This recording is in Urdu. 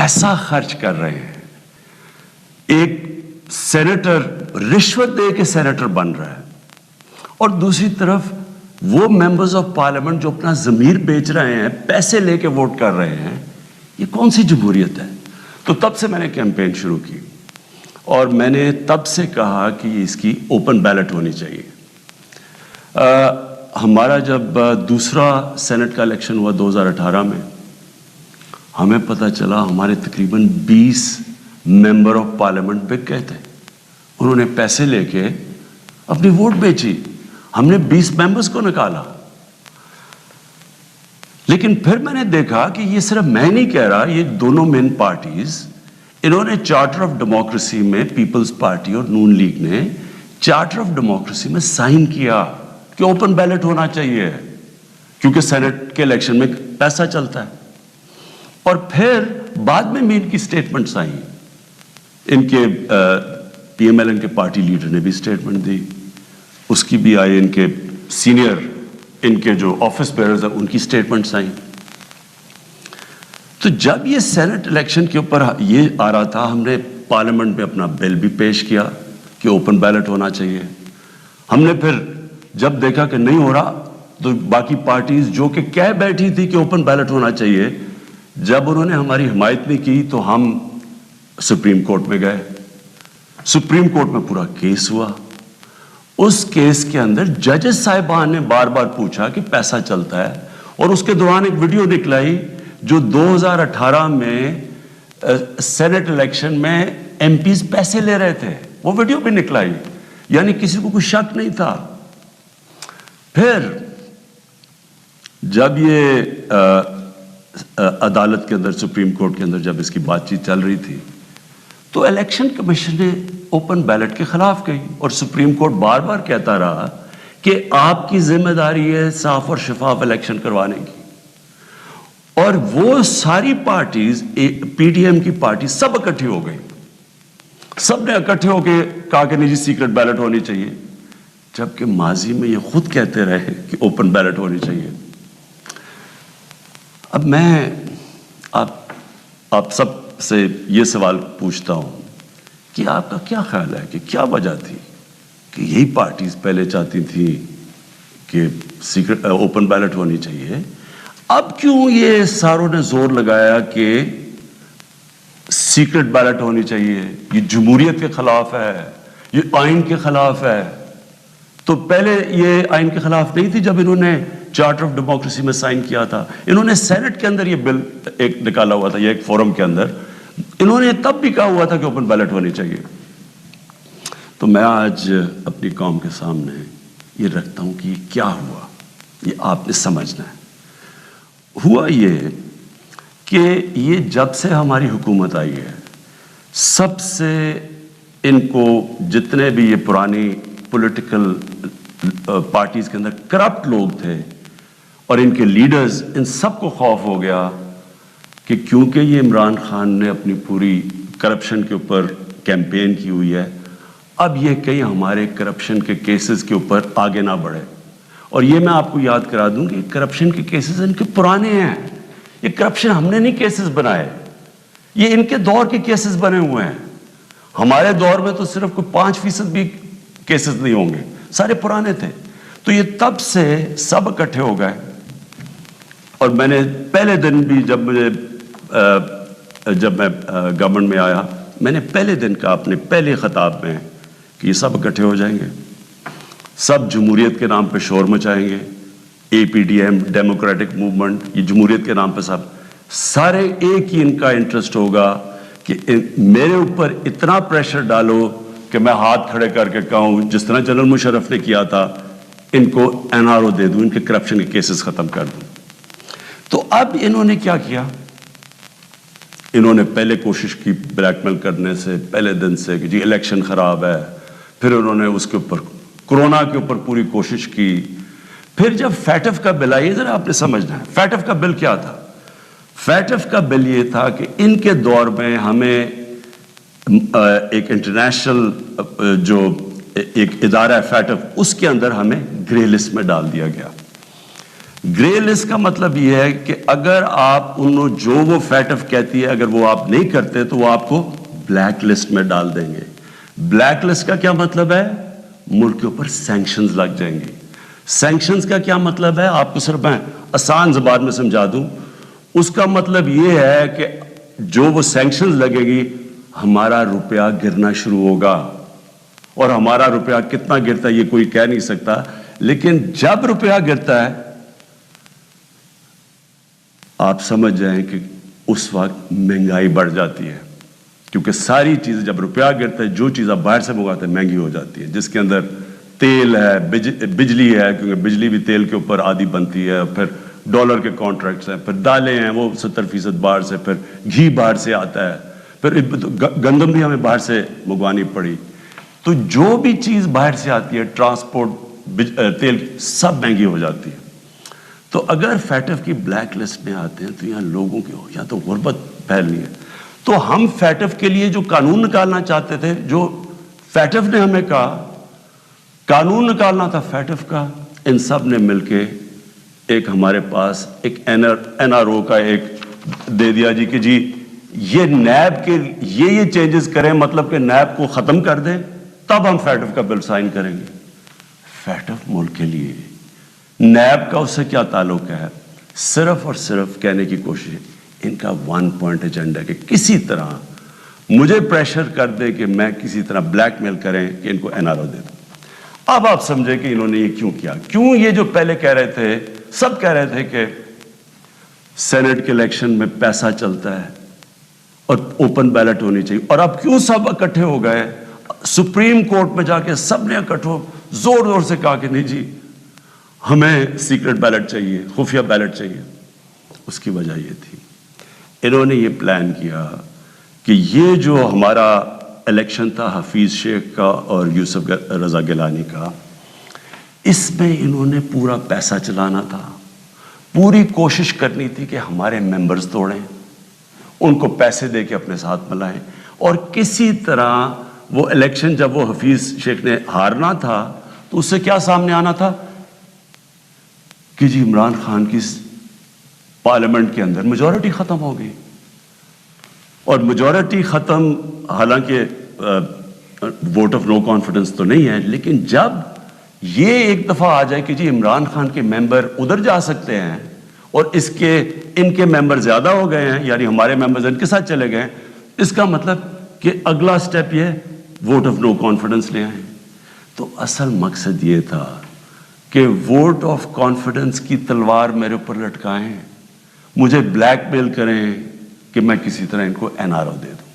پیسہ خرچ کر رہے ہیں. ایک سینیٹر رشوت دے کے سینیٹر بن رہا ہے اور دوسری طرف وہ ممبرز آف پارلیمنٹ جو اپنا ضمیر بیچ رہے ہیں, پیسے لے کے ووٹ کر رہے ہیں. یہ کون سی جمہوریت ہے؟ تو تب سے میں نے کیمپین شروع کی اور میں نے تب سے کہا کہ اس کی اوپن بیلٹ ہونی چاہیے. ہمارا جب دوسرا سینٹ کا الیکشن ہوا 2018 میں, ہمیں پتہ چلا ہمارے تقریباً 20 ممبر آف پارلیمنٹ بک گئے تھے. انہوں نے پیسے لے کے اپنی ووٹ بیچی. ہم نے 20 ممبرز کو نکالا. لیکن پھر میں نے دیکھا کہ یہ صرف میں نہیں کہہ رہا, یہ دونوں مین پارٹیز, انہوں نے چارٹر آف ڈیموکریسی میں, پیپلز پارٹی اور نون لیگ نے چارٹر آف ڈیموکریسی میں سائن کیا کہ اوپن بیلٹ ہونا چاہیے کیونکہ سینٹ کے الیکشن میں پیسہ چلتا ہے. اور پھر بعد میں بھی ان کی سٹیٹمنٹس آئیں. ان کے پی ایم ایل این کے پارٹی لیڈر نے بھی سٹیٹمنٹ دی, اس کی بھی آئی. ان کے سینئر, ان کے جو آفس بیئرز ہیں, ان کی سٹیٹمنٹس آئیں. تو جب یہ سینٹ الیکشن کے اوپر یہ آ رہا تھا, ہم نے پارلیمنٹ میں اپنا بل بھی پیش کیا کہ اوپن بیلٹ ہونا چاہیے. ہم نے پھر جب دیکھا کہ نہیں ہو رہا تو باقی پارٹیز جو کہ کہہ بیٹھی تھی کہ اوپن بیلٹ ہونا چاہیے, جب انہوں نے ہماری حمایت نہیں کی تو ہم سپریم کورٹ میں گئے. سپریم کورٹ میں پورا کیس ہوا. اس کیس کے اندر ججز صاحبان نے بار بار پوچھا کہ پیسہ چلتا ہے, اور اس کے دوران ایک ویڈیو نکلائی جو 2018 میں سینٹ الیکشن میں ایم پیز پیسے لے رہے تھے, وہ ویڈیو بھی نکلائی. یعنی کسی کو کوئی شک نہیں تھا. پھر جب یہ عدالت کے اندر, سپریم کورٹ کے اندر جب اس کی بات چیت چل رہی تھی, تو الیکشن کمیشن نے اوپن بیلٹ کے خلاف کہی, اور سپریم کورٹ بار بار کہتا رہا کہ آپ کی ذمہ داری ہے صاف اور شفاف الیکشن کروانے کی. اور وہ ساری پارٹیز, پی ڈی ایم کی پارٹی, سب اکٹھی ہو گئی. سب نے اکٹھے ہو کے کہا کہ نہیں جی سیکرٹ بیلٹ ہونی چاہیے, جبکہ ماضی میں یہ خود کہتے رہے کہ اوپن بیلٹ ہونی چاہیے. اب میں آپ سب سے یہ سوال پوچھتا ہوں کہ آپ کا کیا خیال ہے کہ کیا وجہ تھی کہ یہی پارٹیز پہلے چاہتی تھیں کہ سیکرٹ اوپن بیلٹ ہونی چاہیے, اب کیوں یہ ساروں نے زور لگایا کہ سیکرٹ بیلٹ ہونی چاہیے؟ یہ جمہوریت کے خلاف ہے, یہ آئین کے خلاف ہے. تو پہلے یہ آئین کے خلاف نہیں تھی جب انہوں نے چارٹر آف ڈیموکریسی میں سائن کیا تھا. انہوں نے سینٹ کے اندر یہ بل ایک نکالا ہوا تھا, یہ ایک فورم کے اندر انہوں نے تب بھی کہا ہوا تھا کہ اوپن بیلٹ ہونی چاہیے. تو میں آج اپنی قوم کے سامنے یہ رکھتا ہوں کہ یہ کیا ہوا, یہ آپ نے سمجھنا ہے. ہوا یہ کہ یہ جب سے ہماری حکومت آئی ہے, سب سے ان کو جتنے بھی یہ پرانی پولیٹیکل پارٹیز کے اندر کرپٹ لوگ تھے اور ان کے لیڈرز, ان سب کو خوف ہو گیا کہ کیونکہ یہ عمران خان نے اپنی پوری کرپشن کے اوپر کیمپین کی ہوئی ہے, اب یہ کہیں ہمارے کرپشن کے کیسز کے اوپر آگے نہ بڑھے. اور یہ میں آپ کو یاد کرا دوں کہ کرپشن کے کیسز ان کے پرانے ہیں. یہ کرپشن ہم نے نہیں کیسز بنائے, یہ ان کے دور کے کیسز بنے ہوئے ہیں. ہمارے دور میں تو صرف کوئی 5% بھی کیسز نہیں ہوں گے, سارے پرانے تھے. تو یہ تب سے سب اکٹھے ہو گئے. اور میں نے پہلے دن بھی جب میں گورنمنٹ میں آیا, میں نے پہلے دن کہا اپنے پہلے خطاب میں کہ یہ سب اکٹھے ہو جائیں گے, سب جمہوریت کے نام پہ شور مچائیں گے. اے P D M, democratic movement, یہ جمہوریت کے نام پہ سب سارے ایک ہی ان کا انٹرسٹ ہوگا کہ میرے اوپر اتنا پریشر ڈالو کہ میں ہاتھ کھڑے کر کے کہوں جس طرح جنرل مشرف نے کیا تھا, ان کو این آر او دے دوں, ان کے کرپشن کے کیسز ختم کر دوں. تو اب انہوں نے کیا کیا, انہوں نے پہلے کوشش کی بلیک میل کرنے سے پہلے دن سے کہ جی الیکشن خراب ہے. پھر انہوں نے اس کے اوپر کورونا کے اوپر پوری کوشش کی. پھر جب فیٹف کا بل آئی, ذرا آپ نے سمجھنا ہے فیٹف کا بل کیا تھا. فیٹف کا بل یہ تھا کہ ان کے دور میں ہمیں ایک انٹرنیشنل جو ایک ادارہ ہے فیٹف, اس کے اندر ہمیں گرے لسٹ میں ڈال دیا گیا. گرے لسٹ کا مطلب یہ ہے کہ اگر آپ انہوں جو وہ فیٹف کہتی ہے اگر وہ آپ نہیں کرتے تو وہ آپ کو بلیک لسٹ میں ڈال دیں گے. بلیک لسٹ کا کیا مطلب ہے؟ ملک کے اوپر سینکشنز لگ جائیں گے. سینکشنز کا کیا مطلب ہے؟ آپ کو صرف میں آسان زبان میں سمجھا دوں. اس کا مطلب یہ ہے کہ جو وہ سینکشنز لگے گی ہمارا روپیہ گرنا شروع ہوگا. اور ہمارا روپیہ کتنا گرتا ہے یہ کوئی کہہ نہیں سکتا, لیکن جب روپیہ گرتا ہے آپ سمجھ جائیں کہ اس وقت مہنگائی بڑھ جاتی ہے, کیونکہ ساری چیزیں جب روپیہ گرتا ہے جو چیز آپ باہر سے منگاتے ہیں مہنگی ہو جاتی ہے, جس کے اندر تیل ہے, بجلی ہے, کیونکہ بجلی بھی تیل کے اوپر آدھی بنتی ہے, پھر ڈالر کے کانٹریکٹس ہیں, پھر دالیں ہیں وہ 70% باہر سے, پھر گھی باہر سے آتا ہے, پھر گندم بھی ہمیں باہر سے منگوانی پڑی. تو جو بھی چیز باہر سے آتی ہے ٹرانسپورٹ تیل سب مہنگی ہو جاتی ہے. تو اگر فیٹف کی بلیک لسٹ میں آتے ہیں تو یہاں لوگوں کی یہاں تو غربت پھیلنی ہے. تو ہم فیٹف کے لیے جو قانون نکالنا چاہتے تھے, جو فیٹف نے ہمیں کہا قانون نکالنا تھا فیٹف کا, ان سب نے مل کے ایک ہمارے پاس ایک این آر او کا ایک دے دیا جی کہ جی یہ نیب کے یہ چینجز کریں, مطلب کہ نیب کو ختم کر دیں تب ہم فیٹف کا بل سائن کریں گے. فیٹف ملک کے لیے, نیب کا اس سے کیا تعلق ہے؟ صرف اور صرف کہنے کی کوشش ہے ان کا 1 پوائنٹ ایجنڈا کہ کسی طرح مجھے پریشر کر دے کہ میں کسی طرح بلیک میل کریں کہ ان کو این آر او دے دوں. اب آپ سمجھیں کہ انہوں نے یہ کیوں کیا. کیوں یہ جو پہلے کہہ رہے تھے, سب کہہ رہے تھے کہ سینٹ کے الیکشن میں پیسہ چلتا ہے اور اوپن بیلٹ ہونی چاہیے, اور اب کیوں سب اکٹھے ہو گئے سپریم کورٹ میں جا کے سب نے اکٹھے زور زور سے کہا کہ نہیں جی ہمیں سیکرٹ بیلٹ چاہیے, خفیہ بیلٹ چاہیے. اس کی وجہ یہ تھی انہوں نے یہ پلان کیا کہ یہ جو ہمارا الیکشن تھا حفیظ شیخ کا اور یوسف رضا گیلانی کا, اس میں انہوں نے پورا پیسہ چلانا تھا, پوری کوشش کرنی تھی کہ ہمارے ممبرز توڑیں, ان کو پیسے دے کے اپنے ساتھ ملائیں, اور کسی طرح وہ الیکشن جب وہ حفیظ شیخ نے ہارنا تھا تو اس سے کیا سامنے آنا تھا کہ جی عمران خان کی پارلیمنٹ کے اندر میجورٹی ختم ہو گئی. اور میجورٹی ختم, حالانکہ ووٹ آف نو کانفیڈنس تو نہیں ہے, لیکن جب یہ ایک دفعہ آ جائے کہ جی عمران خان کے ممبر ادھر جا سکتے ہیں اور ان کے ممبر زیادہ ہو گئے ہیں, یعنی ہمارے ممبرز ان کے ساتھ چلے گئے, اس کا مطلب کہ اگلا سٹیپ یہ ووٹ آف نو کانفیڈنس لے آئیں. تو اصل مقصد یہ تھا کہ ووٹ آف کانفیڈنس کی تلوار میرے اوپر لٹکائیں, مجھے بلیک میل کریں کہ میں کسی طرح ان کو این آر او دے دوں.